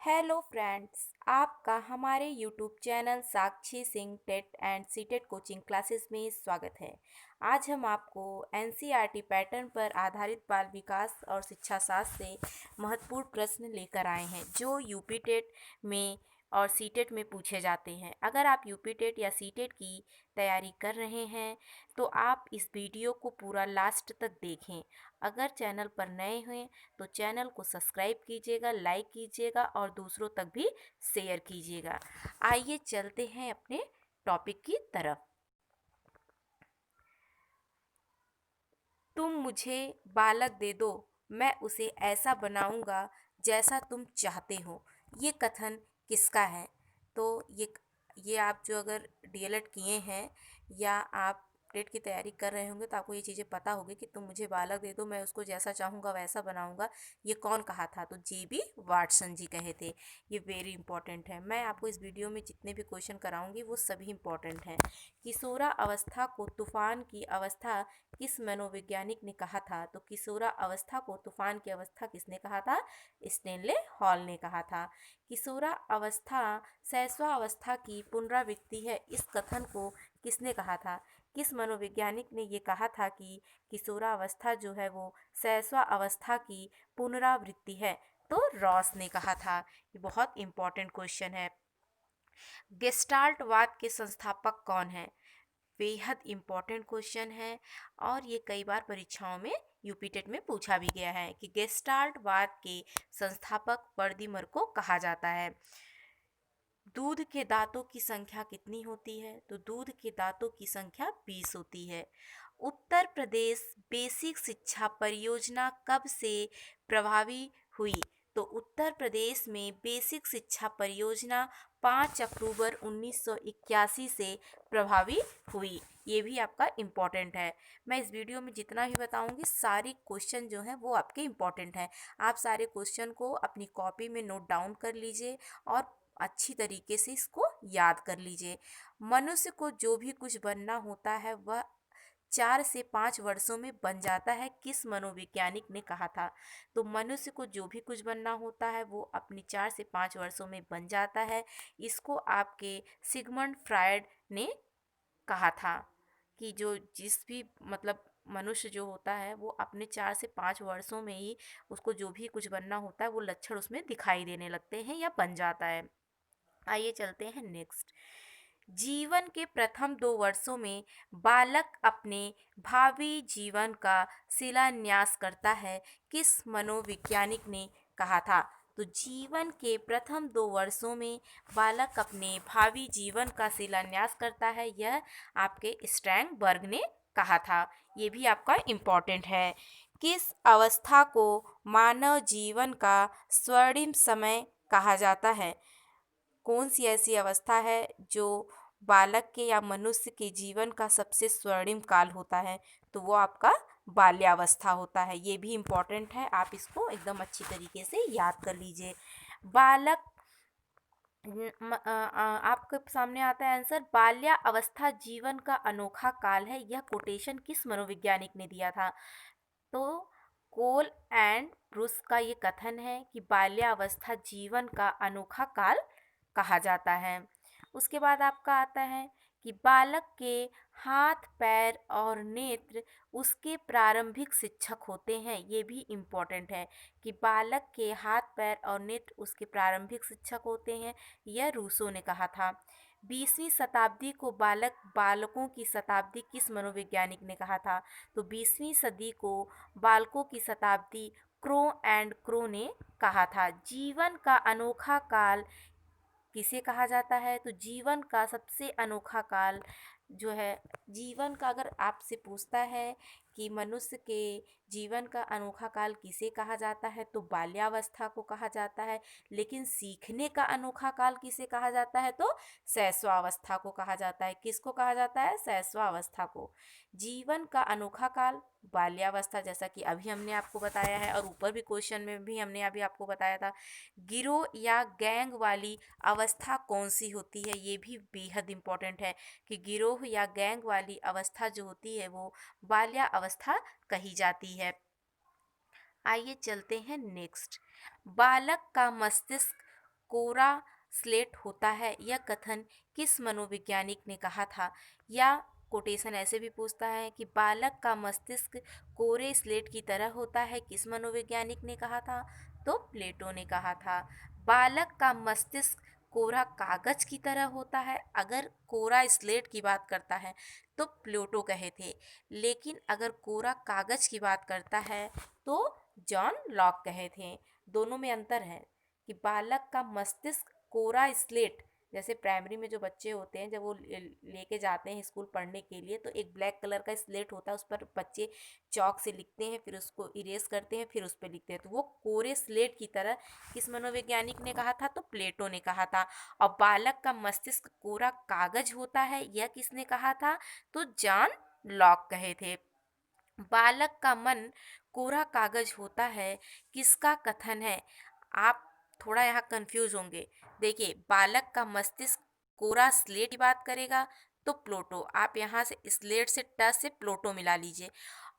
Hello friends, आपका हमारे YouTube channel Sakshi Singh TET and CTET coaching classes में स्वागत है। आज हम आपको एनसीईआरटी पैटर्न पर आधारित बाल विकास और शिक्षा शास्त्र से महत्वपूर्ण प्रश्न लेकर आए हैं जो यूपी टेट में और सीटेट में पूछे जाते हैं। अगर आप यूपी टेट या सीटेट की तैयारी कर रहे हैं तो आप इस वीडियो को पूरा लास्ट तक देखें। अगर चैनल पर नए हैं तो चैनल को सब्सक्राइब कीजिएगा, लाइक कीजिएगा और दूसरों तक भी शेयर कीजिएगा। आइए चलते हैं अपने टॉपिक की तरफ। तुम मुझे बालक दे दो, मैं उसे ऐसा बनाऊंगा जैसा तुम चाहते हो। ये कथन किसका है? तो ये आप जो अगर डीएलएड किए हैं या आप टेट की तैयारी कर रहे होंगे तो आपको ये चीज़ें पता होगी कि तुम मुझे बालक दे दो, मैं उसको जैसा चाहूँगा वैसा बनाऊंगा। ये कौन कहा था? तो जेबी वाटसन जी कहे थे। ये वेरी इंपॉर्टेंट है। मैं आपको इस वीडियो में जितने भी क्वेश्चन कराऊंगी वो सभी इंपॉर्टेंट हैं। किशोरा अवस्था को तूफान की अवस्था किस मनोवैज्ञानिक ने कहा था? तो किशोरा अवस्था को तूफान की अवस्था किसने कहा था? स्टेनले हॉल ने कहा था। किशोरा अवस्था शैशवावस्था की पुनरावृत्ति है, इस कथन को किसने कहा था? किस मनोवैज्ञानिक ने ये कहा था कि किशोरावस्था जो है वो शैशवावस्था की पुनरावृत्ति है? तो रॉस ने कहा था। ये बहुत इंपॉर्टेंट क्वेश्चन है। गेस्टाल्टवाद के संस्थापक कौन है? बेहद इम्पॉर्टेंट क्वेश्चन है और ये कई बार परीक्षाओं में यूपी टेट में पूछा भी गया है कि गेस्टाल्टवाद के संस्थापक वर्दीमर को कहा जाता है। दूध के दांतों की संख्या कितनी होती है? तो दूध के दांतों की संख्या 20 होती है। उत्तर प्रदेश बेसिक शिक्षा परियोजना कब से प्रभावी हुई? तो उत्तर प्रदेश में बेसिक शिक्षा परियोजना 5 अक्टूबर 1981 से प्रभावी हुई। ये भी आपका इम्पॉर्टेंट है। मैं इस वीडियो में जितना भी बताऊंगी सारे क्वेश्चन जो हैं वो आपके इम्पॉर्टेंट हैं। आप सारे क्वेश्चन को अपनी कॉपी में नोट डाउन कर लीजिए और अच्छी तरीके से इसको याद कर लीजिए। मनुष्य को जो भी कुछ बनना होता है वह 4 से 5 वर्षों में बन जाता है, किस मनोवैज्ञानिक ने कहा था? तो मनुष्य को जो भी कुछ बनना होता है वो अपनी 4 से 5 वर्षों में बन जाता है। इसको आपके सिगमंड फ्रायड ने कहा था कि जो जिस भी मतलब मनुष्य जो होता है वो अपने 4 से 5 वर्षों में ही उसको जो भी कुछ बनना होता है वो लक्षण उसमें दिखाई देने लगते हैं या बन जाता है। आइए चलते हैं नेक्स्ट। जीवन के प्रथम 2 वर्षों में बालक अपने भावी जीवन का शिलान्यास करता है, किस मनोवैज्ञानिक ने कहा था? तो जीवन के प्रथम 2 वर्षों में बालक अपने भावी जीवन का शिलान्यास करता है, यह आपके स्ट्रैंगबर्ग ने कहा था। ये भी आपका इम्पॉर्टेंट है। किस अवस्था को मानव जीवन का स्वर्णिम समय कहा जाता है? कौन सी ऐसी अवस्था है जो बालक के या मनुष्य के जीवन का सबसे स्वर्णिम काल होता है? तो वो आपका बाल्यावस्था होता है। ये भी इम्पॉर्टेंट है, आप इसको एकदम अच्छी तरीके से याद कर लीजिए। बालक आपके सामने आता है आंसर, बाल्यावस्था जीवन का अनोखा काल है। यह कोटेशन किस मनोवैज्ञानिक ने दिया था? तो कोल एंड ब्रूस का ये कथन है कि बाल्यावस्था जीवन का अनोखा काल कहा जाता है। उसके बाद आपका आता है कि बालक के हाथ, पैर और नेत्र उसके प्रारंभिक शिक्षक होते हैं। ये भी इम्पोर्टेंट है कि बालक के हाथ, पैर और नेत्र उसके प्रारंभिक शिक्षक होते हैं। यह रूसो ने कहा था। 20वीं शताब्दी को बालकों की शताब्दी किस मनोवैज्ञानिक ने कहा था? तो 20वीं सदी को बालकों की शताब्दी क्रो एंड क्रो ने कहा था। जीवन का अनोखा काल किसे कहा जाता है? तो जीवन का सबसे अनोखा काल जो है, जीवन का अगर आपसे पूछता है कि मनुष्य के जीवन का अनोखा काल किसे कहा जाता है तो बाल्यावस्था को कहा जाता है। लेकिन सीखने का अनोखा काल किसे कहा जाता है? तो शैशवावस्था को कहा जाता है। किसको कहा जाता है? शैशवावस्था को। जीवन का अनोखा काल बाल्यावस्था, जैसा कि अभी हमने आपको बताया है और ऊपर भी क्वेश्चन में भी हमने अभी आपको बताया था। गिरोह या गैंग वाली अवस्था कौन सी होती है? ये भी बेहद इम्पोर्टेंट है कि गिरोह या गैंग वाली अवस्था जो होती है वो बाल्यावस्था कही जाती है। आइए चलते हैं नेक्स्ट। बालक का मस्तिष्क कोरा स्लेट होता है, यह कथन किस मनोवैज्ञानिक ने कहा था? या कोटेशन ऐसे भी पूछता है कि बालक का मस्तिष्क कोरे स्लेट की तरह होता है, किस मनोवैज्ञानिक ने कहा था? तो प्लेटो ने कहा था। बालक का मस्तिष्क कोरा कागज की तरह होता है, अगर कोरा स्लेट की बात करता है तो प्लेटो कहे थे, लेकिन अगर कोरा कागज की बात करता है तो जॉन लॉक कहे थे। दोनों में अंतर है कि बालक का मस्तिष्क कोरा स्लेट, जैसे प्राइमरी में जो बच्चे होते हैं जब वो लेके जाते हैं स्कूल पढ़ने के लिए, तो एक ब्लैक कलर का स्लेट होता है, उस पर बच्चे चौक से लिखते हैं, फिर उसको इरेज करते हैं, फिर उस पर लिखते हैं, तो वो कोरे स्लेट की तरह किस मनोवैज्ञानिक ने कहा था? तो प्लेटो ने कहा था। और बालक का मस्तिष्क कोरा कागज होता है, यह किसने कहा था? तो जॉन लॉक कहे थे। बालक का मन कोरा कागज होता है, किसका कथन है? आप थोड़ा यहाँ कंफ्यूज होंगे। देखिए, बालक का मस्तिष्क कोरा स्लेट की बात करेगा तो प्लूटो, आप यहाँ से स्लेट से ट से प्लूटो मिला लीजिए,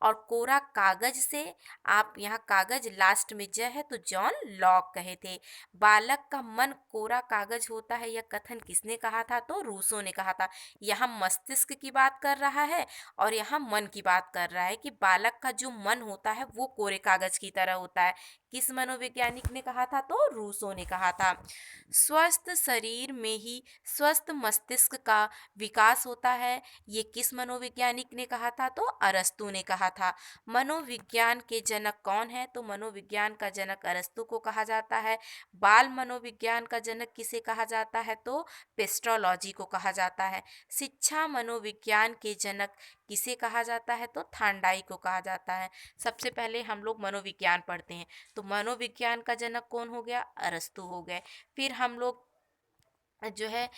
और कोरा कागज से आप यहाँ कागज लास्ट में ज है तो जॉन लॉक कहे थे। बालक का मन कोरा कागज होता है, यह कथन किसने कहा था? तो रूसो ने कहा था। यहाँ मस्तिष्क की बात कर रहा है और यहाँ मन की बात कर रहा है कि बालक का जो मन होता है वो कोरे कागज की तरह होता है। किस मनोवैज्ञानिक ने कहा था? तो रूसो ने कहा था। स्वस्थ शरीर में ही स्वस्थ मस्तिष्क का विकास होता है, ये किस मनोवैज्ञानिक ने कहा था? तो अरस्तु ने कहा था। मनोविज्ञान के जनक कौन है? तो मनोविज्ञान का जनक अरस्तु को कहा जाता है। बाल मनोविज्ञान का जनक किसे कहा जाता है? तो पेस्ट्रोलॉजी को कहा जाता है। शिक्षा मनोविज्ञान के जनक किसे कहा जाता है? तो थांडाई को कहा जाता है। सबसे पहले हम लोग मनोविज्ञान पढ़ते हैं, तो मनोविज्ञान का जनक कौन हो गया? अरस्तु हो गए। फिर हम लोग जो है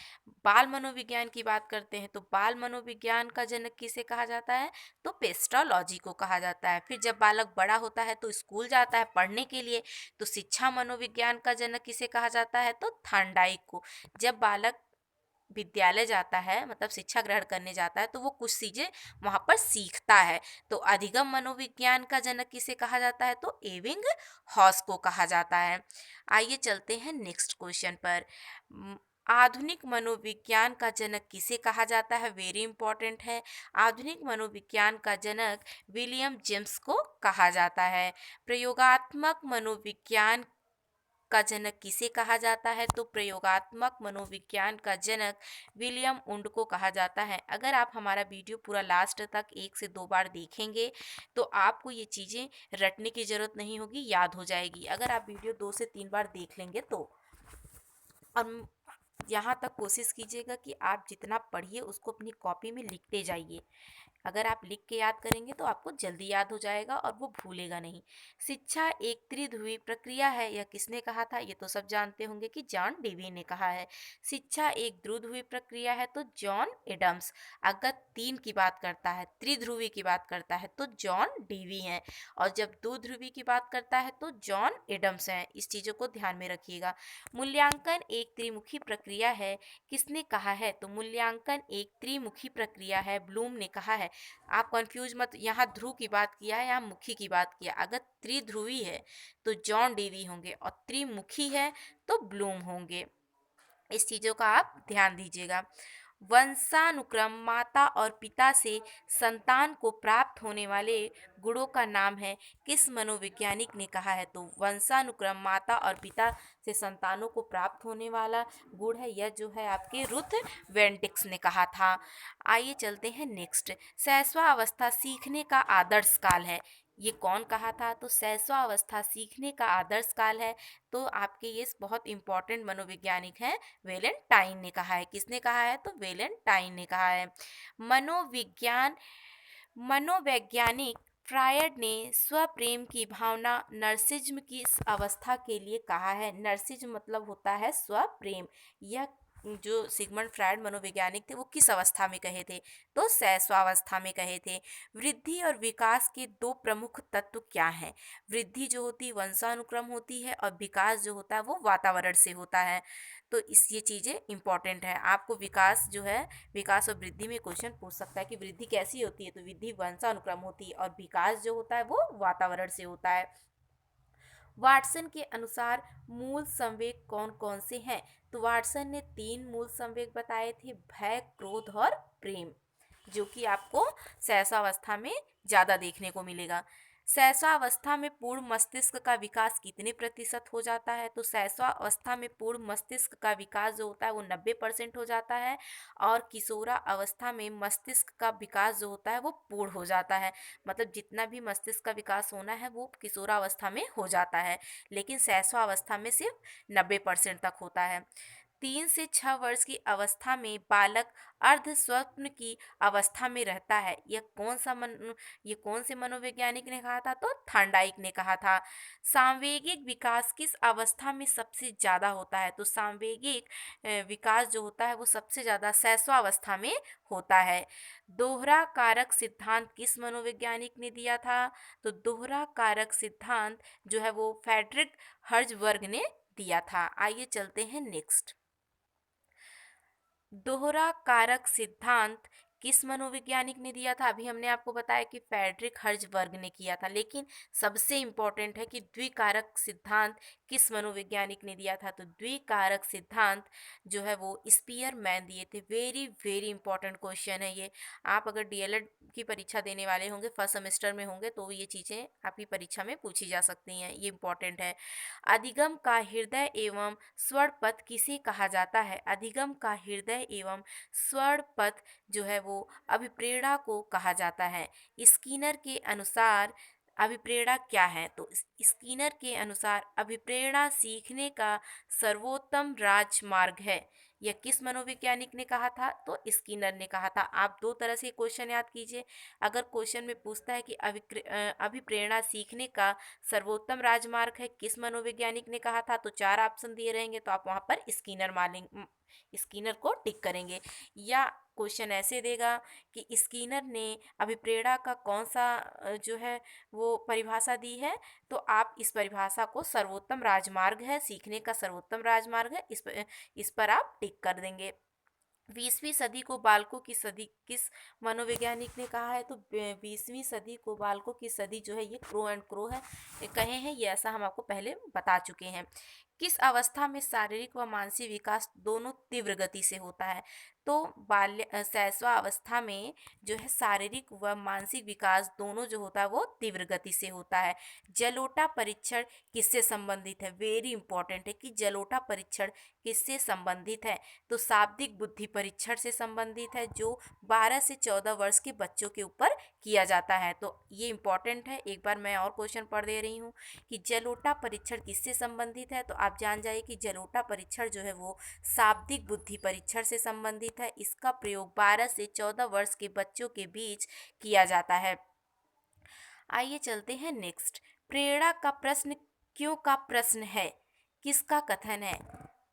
बाल मनोविज्ञान की बात करते हैं, तो बाल मनोविज्ञान का जनक किसे कहा जाता है? तो पेस्ट्रोलॉजी को कहा जाता है। फिर जब बालक बड़ा होता है तो स्कूल जाता है पढ़ने के लिए, तो शिक्षा मनोविज्ञान का जनक किसे कहा जाता है? तो थांडाई को। जब बालक विद्यालय जाता है, मतलब शिक्षा ग्रहण करने जाता है, तो वो कुछ चीज़ें वहाँ पर सीखता है, तो अधिगम मनोविज्ञान का जनक किसे कहा जाता है? तो एविंग हॉस को कहा जाता है। आइए चलते हैं नेक्स्ट क्वेश्चन पर। आधुनिक मनोविज्ञान का जनक किसे कहा जाता है? वेरी इंपॉर्टेंट है। आधुनिक मनोविज्ञान का जनक विलियम जेम्स को कहा जाता है। प्रयोगात्मक मनोविज्ञान का जनक किसे कहा जाता है? तो प्रयोगात्मक मनोविज्ञान का जनक विलियम उंड को कहा जाता है। अगर आप हमारा वीडियो पूरा लास्ट तक 1 से 2 बार देखेंगे तो आपको ये चीज़ें रटने की ज़रूरत नहीं होगी, याद हो जाएगी। अगर आप वीडियो 2 से 3 बार देख लेंगे तो। और यहाँ तक कोशिश कीजिएगा कि आप जितना पढ़िए उसको अपनी कॉपी में लिखते जाइए। अगर आप लिख के याद करेंगे तो आपको जल्दी याद हो जाएगा और वो भूलेगा नहीं। शिक्षा एक त्रिध्रुवी प्रक्रिया है, यह किसने कहा था? ये तो सब जानते होंगे कि जॉन डेवी ने कहा है। शिक्षा एक द्विध्रुवी प्रक्रिया है तो जॉन एडम्स। अगर 3 की बात करता है, त्रिध्रुवी की बात करता है तो जॉन डेवी हैं, और जब द्विध्रुवी की बात करता है तो जॉन एडम्स हैं। इस चीज़ों को ध्यान में रखिएगा। मूल्यांकन एक त्रिमुखी प्रक्रिया है, किसने कहा है? तो मूल्यांकन एक त्रिमुखी प्रक्रिया है, ब्लूम ने कहा है। आप कंफ्यूज मत, यहाँ ध्रुव की बात किया है, यहाँ मुखी की बात किया। अगर त्रिध्रुवी है तो जॉन डेवी होंगे, और त्रिमुखी है तो ब्लूम होंगे। इस चीज़ों का आप ध्यान दीजिएगा। वंशानुक्रम माता और पिता से संतान को प्राप्त होने वाले गुणों का नाम है, किस मनोवैज्ञानिक ने कहा है? तो वंशानुक्रम माता और पिता से संतानों को प्राप्त होने वाला गुण है, यह जो है आपके रुथ वेंटिक्स ने कहा था। आइए चलते हैं नेक्स्ट। शैशवावस्था सीखने का आदर्श काल है, ये कौन कहा था? तो शैशवावस्था सीखने का आदर्श काल है, तो आपके ये बहुत इंपॉर्टेंट मनोवैज्ञानिक हैं, वेलेंटाइन ने कहा है। किसने कहा है? तो वेलेंटाइन ने कहा है। मनोविज्ञान मनोवैज्ञानिक फ्रायड ने स्वप्रेम की भावना नर्सिज्म की इस अवस्था के लिए कहा है। नर्सिज्म मतलब होता है स्वप्रेम। यह जो सिगमंड फ्रायड मनोवैज्ञानिक थे वो किस अवस्था में कहे थे? तो शैशवावस्था में कहे थे। वृद्धि और विकास के 2 प्रमुख तत्व क्या हैं? वृद्धि जो होती है वंशानुक्रम होती है, और विकास जो होता है वो वातावरण से होता है। तो ये चीज़ें इंपॉर्टेंट है। आपको विकास जो है, विकास और वृद्धि में क्वेश्चन पूछ सकता है कि वृद्धि कैसी होती है? तो वृद्धि वंशानुक्रम होती है, और विकास जो होता है वो वातावरण से होता है। वाटसन के अनुसार मूल संवेग कौन कौन से हैं? तो वाटसन ने 3 मूल संवेग बताए थे, भय, क्रोध और प्रेम, जो कि आपको सहसावस्था में ज़्यादा देखने को मिलेगा। सहसावस्था में पूर्ण मस्तिष्क का विकास कितने प्रतिशत हो जाता है? तो सहसावस्था में पूर्ण मस्तिष्क का विकास जो होता है वो 90% हो जाता है, और किशोरा अवस्था में मस्तिष्क का विकास जो होता है वो पूर्ण हो जाता है। मतलब जितना भी मस्तिष्क का विकास होना है वो किशोरावस्था में हो जाता है, लेकिन सहसावस्था में सिर्फ 90% तक होता है। 3 से 6 वर्ष की अवस्था में बालक अर्ध स्वप्न की अवस्था में रहता है। ये कौन से मनोवैज्ञानिक ने कहा था? तो थॉर्नडाइक ने कहा था। सांवेगिक विकास किस अवस्था में सबसे ज़्यादा होता है? तो सांवेगिक विकास जो होता है वो सबसे ज़्यादा शैशवावस्था में होता है। दोहरा कारक सिद्धांत किस मनोवैज्ञानिक ने दिया था? तो दोहरा कारक सिद्धांत जो है वो फ्रेडरिक हर्ज़बर्ग ने दिया था। आइए चलते हैं नेक्स्ट। दोहरा कारक सिद्धांत किस मनोवैज्ञानिक ने दिया था? अभी हमने आपको बताया कि फ्रेडरिक हर्ज़बर्ग ने किया था, लेकिन सबसे इम्पोर्टेंट है कि द्विकारक सिद्धांत किस मनोवैज्ञानिक ने दिया था? तो द्विकारक सिद्धांत जो है वो स्पीयरमैन दिए थे। वेरी वेरी इंपॉर्टेंट क्वेश्चन है ये। आप अगर डीएलएड की परीक्षा देने वाले होंगे, फर्स्ट सेमेस्टर में होंगे, तो ये चीज़ें आपकी परीक्षा में पूछी जा सकती हैं, ये इंपॉर्टेंट है। अधिगम का हृदय एवं स्वर्ण पथ किसे कहा जाता है? अधिगम का हृदय एवं स्वर्ण पथ जो है वो अभिप्रेरणा को कहा जाता है। स्किनर के अनुसार अभिप्रेरणा क्या है? तो स्किनर के अनुसार अभिप्रेरणा सीखने का सर्वोत्तम राजमार्ग है। यह किस मनोवैज्ञानिक ने कहा था? तो स्किनर ने कहा था। आप दो तरह से क्वेश्चन याद कीजिए। अगर क्वेश्चन में पूछता है कि अभिप्रेरणा सीखने का सर्वोत्तम राजमार्ग है, किस मनोवैज्ञानिक ने कहा था? तो 4 ऑप्शन दिए रहेंगे, तो आप वहाँ पर स्किनर को टिक करेंगे। या क्वेश्चन ऐसे देगा कि स्किनर ने अभिप्रेरणा का कौन सा जो है वो परिभाषा दी है, तो आप इस परिभाषा को सर्वोत्तम राजमार्ग है, सीखने का सर्वोत्तम राजमार्ग है, इस पर आप टिक कर देंगे। 20वीं सदी को बालकों की सदी किस मनोवैज्ञानिक ने कहा है? तो 20वीं सदी को बालकों की सदी जो है ये क्रो एंड क्रो है, ये कहे हैं, ये ऐसा हम आपको पहले बता चुके हैं। किस अवस्था में शारीरिक व मानसिक विकास दोनों तीव्र गति से होता है? तो शैशवा अवस्था में जो है शारीरिक व मानसिक विकास दोनों जो होता है वो तीव्र गति से होता है। जलोटा परीक्षण किससे संबंधित है? वेरी इंपॉर्टेंट है कि जलोटा परीक्षण किससे संबंधित है? तो शाब्दिक बुद्धि परीक्षण से संबंधित है, जो 12 से 14 वर्ष के बच्चों के ऊपर किया जाता है। तो ये इंपॉर्टेंट है। एक बार मैं और क्वेश्चन पढ़ दे रही हूँ कि जलोटा परीक्षण किससे संबंधित है? तो आप जान जाइए कि जलोटा परीक्षण जो है वो शाब्दिक बुद्धि परीक्षण से संबंधित है। इसका प्रयोग 12 से 14 वर्ष के बच्चों के बीच किया जाता है। आइए चलते हैं नेक्स्ट। प्रेरणा का प्रश्न क्यों का प्रश्न है, किसका कथन है?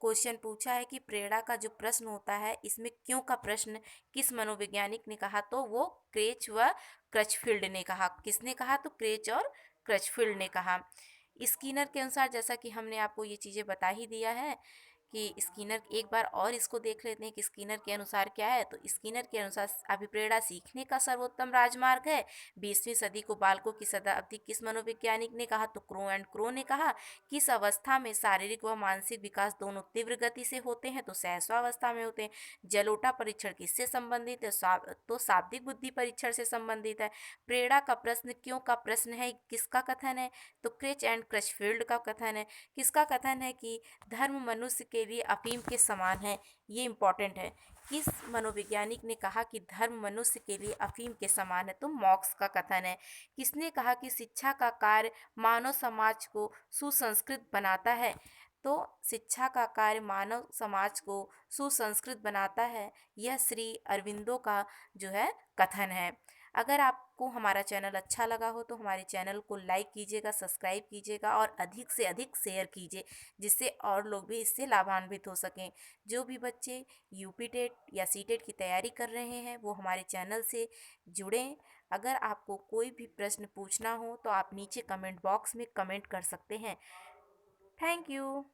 क्वेश्चन पूछा है कि प्रेरणा का जो प्रश्न होता है इसमें क्यों का प्रश्न किस मनोवैज्ञानिक ने कहा? तो वो क्रेच व क्रचफील्ड ने कहा। किसने कहा? तो क्रेच और क्रचफील्ड ने कहा। स्किनर के अनुसार, जैसा कि हमने आपको ये चीज़ें बता ही दिया है कि स्किनर, एक बार और इसको देख लेते हैं कि स्किनर के अनुसार क्या है। तो स्किनर के अनुसार अभिप्रेरणा सीखने का सर्वोत्तम राजमार्ग है। 20वीं सदी को बालकों की शताब्दी किस मनोवैज्ञानिक ने कहा? तो क्रो एंड क्रो ने कहा। किस अवस्था में शारीरिक व मानसिक विकास दोनों तीव्र गति से होते हैं? तो सहस्वावस्था में होते हैं। जलोटा परीक्षण किससे संबंधित है? तो शाब्दिक बुद्धि परीक्षण से संबंधित है। प्रेरणा का प्रश्न क्यों का प्रश्न है, किसका कथन है? तो क्रिच एंड क्रचफील्ड का कथन है। किसका कथन है कि धर्म मनुष्य के लिए अफीम के समान है? ये इंपॉर्टेंट है। किस मनोवैज्ञानिक ने कहा कि धर्म मनुष्य के लिए अफीम के समान है? तो मॉक्स का कथन है। किसने कहा कि शिक्षा का कार्य मानव समाज को सुसंस्कृत बनाता है? तो शिक्षा का कार्य मानव समाज को सुसंस्कृत बनाता है, यह श्री अरविंदो का जो है कथन है। अगर आपको हमारा चैनल अच्छा लगा हो तो हमारे चैनल को लाइक कीजिएगा, सब्सक्राइब कीजिएगा और अधिक से अधिक शेयर कीजिए, जिससे और लोग भी इससे लाभान्वित हो सकें। जो भी बच्चे यूपी टेट या सी टेट की तैयारी कर रहे हैं वो हमारे चैनल से जुड़ें। अगर आपको कोई भी प्रश्न पूछना हो तो आप नीचे कमेंट बॉक्स में कमेंट कर सकते हैं। Thank you.